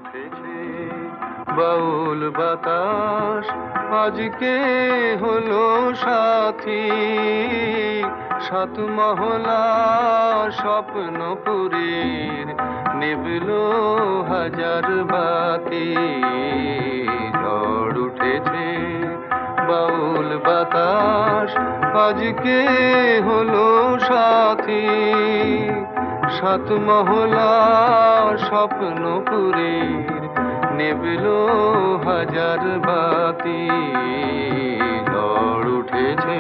উঠেছে বাউল বাতাস, আজকে হলো সাথী। সাত মহলা স্বপ্নপুরীর নিভল হাজার বাতি। ঝড় উঠেছে বাউল বাতাস, আজকে হলো সাথী। সাত মহলা স্বপ্নপুরীর নিভল হাজার বাতি। ঝড় উঠেছে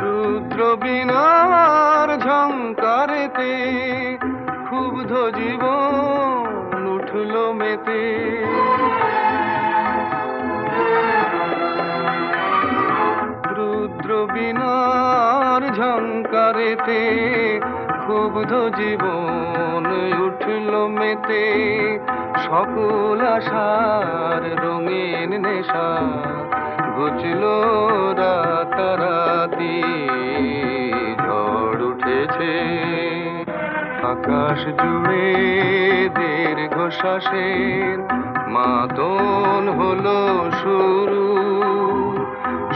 রুদ্র বীণার ঝংকারেতে ক্ষুব্ধ জীবন উঠল মেতে। রুদ্র বীণার ঝংকারেতে ক্ষুব্ধ জীবন উঠল মেতে। সকল আশার রঙিন নেশা ঘুচল রাতারাতি। ঝড় উঠেছে আকাশ জুড়ে দীর্ঘশ্বাসের মাদন হলো শুরু।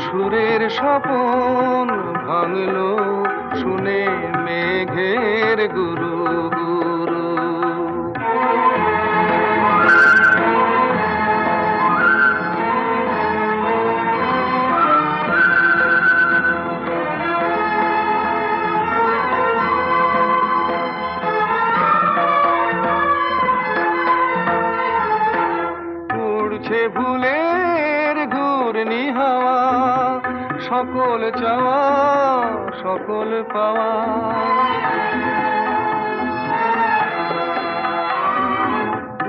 সুরের স্বপন ভাঙলো শুনে মেঘের গুরু গুরু। উড়ছে ভুলের ঘূর্ণি হাওয়া, সকল চাওয়া সকল পাওয়া।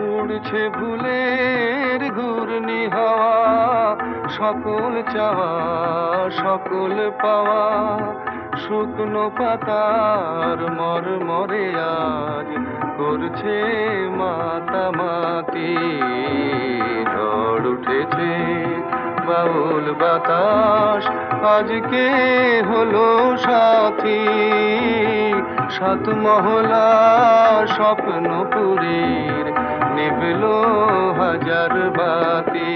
উড়ছে ভুলের ঘূর্ণি হাওয়া, সকল চাওয়া সকল পাওয়া। শুকনো পাতার মরমরে আজ করছে মাতামাতি। ঝড় উঠেছে বাউল বাতাস, আজকে হলো সাথী। সাত মহলা স্বপ্নপুরীর নিভল হাজার বাতি।